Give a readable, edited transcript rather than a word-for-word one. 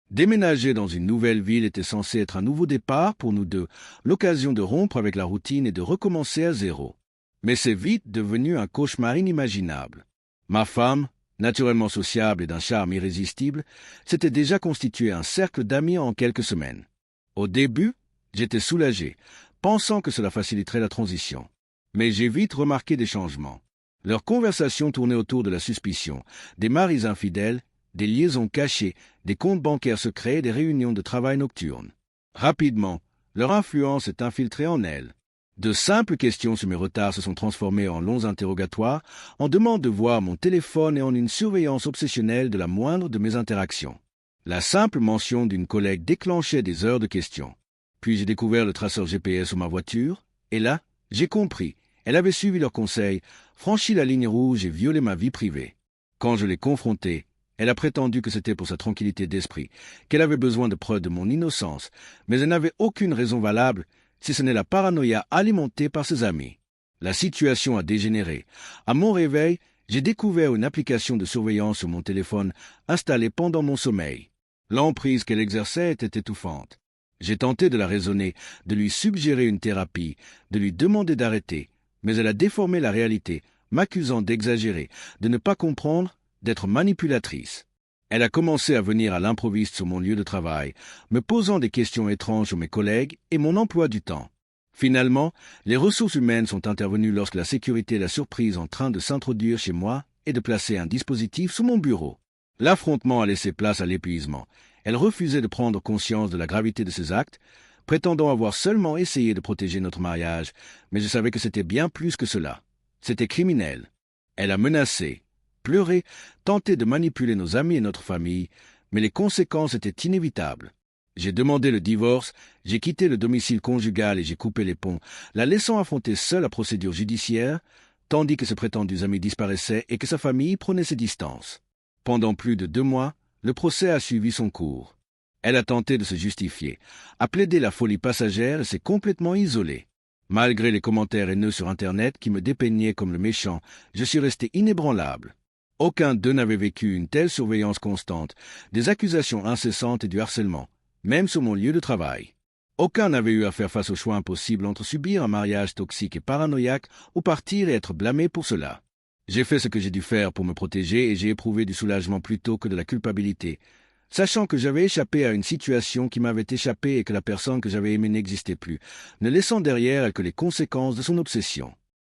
Déménager dans une nouvelle ville était censé être un nouveau départ pour nous deux, l'occasion de rompre avec la routine et de recommencer à zéro. Mais c'est vite devenu un cauchemar inimaginable. Ma femme, naturellement sociable et d'un charme irrésistible, s'était déjà constitué un cercle d'amis en quelques semaines. Au début, j'étais soulagé, pensant que cela faciliterait la transition. Mais j'ai vite remarqué des changements. Leurs conversations tournaient autour de la suspicion, des maris infidèles, des liaisons cachées, des comptes bancaires secrets et des réunions de travail nocturnes. Rapidement, leur influence s'est infiltrée en elles. De simples questions sur mes retards se sont transformées en longs interrogatoires, en demandes de voir mon téléphone et en une surveillance obsessionnelle de la moindre de mes interactions. La simple mention d'une collègue déclenchait des heures de questions. Puis j'ai découvert le traceur GPS sur ma voiture, et là, j'ai compris. Elle avait suivi leurs conseils, franchi la ligne rouge et violé ma vie privée. Quand je l'ai confrontée, elle a prétendu que c'était pour sa tranquillité d'esprit, qu'elle avait besoin de preuves de mon innocence, mais elle n'avait aucune raison valable, si ce n'est la paranoïa alimentée par ses amis. La situation a dégénéré. À mon réveil, j'ai découvert une application de surveillance sur mon téléphone installée pendant mon sommeil. L'emprise qu'elle exerçait était étouffante. J'ai tenté de la raisonner, de lui suggérer une thérapie, de lui demander d'arrêter, mais elle a déformé la réalité, m'accusant d'exagérer, de ne pas comprendre, d'être manipulatrice. Elle a commencé à venir à l'improviste sur mon lieu de travail, me posant des questions étranges sur mes collègues et mon emploi du temps. Finalement, les ressources humaines sont intervenues lorsque la sécurité l'a surprise en train de s'introduire chez moi et de placer un dispositif sous mon bureau. L'affrontement a laissé place à l'épuisement. Elle refusait de prendre conscience de la gravité de ses actes, prétendant avoir seulement essayé de protéger notre mariage, mais je savais que c'était bien plus que cela. C'était criminel. Elle a menacé, pleuré, tenté de manipuler nos amis et notre famille, mais les conséquences étaient inévitables. J'ai demandé le divorce, j'ai quitté le domicile conjugal et j'ai coupé les ponts, la laissant affronter seule la procédure judiciaire, tandis que ses prétendus amis disparaissaient et que sa famille prenait ses distances. Pendant plus de 2 mois, le procès a suivi son cours. Elle a tenté de se justifier, a plaidé la folie passagère et s'est complètement isolée. Malgré les commentaires haineux sur Internet qui me dépeignaient comme le méchant, je suis resté inébranlable. Aucun d'eux n'avait vécu une telle surveillance constante, des accusations incessantes et du harcèlement, même sur mon lieu de travail. Aucun n'avait eu à faire face au choix impossible entre subir un mariage toxique et paranoïaque ou partir et être blâmé pour cela. J'ai fait ce que j'ai dû faire pour me protéger et j'ai éprouvé du soulagement plutôt que de la culpabilité, sachant que j'avais échappé à une situation qui m'avait échappé et que la personne que j'avais aimée n'existait plus, ne laissant derrière elle que les conséquences de son obsession.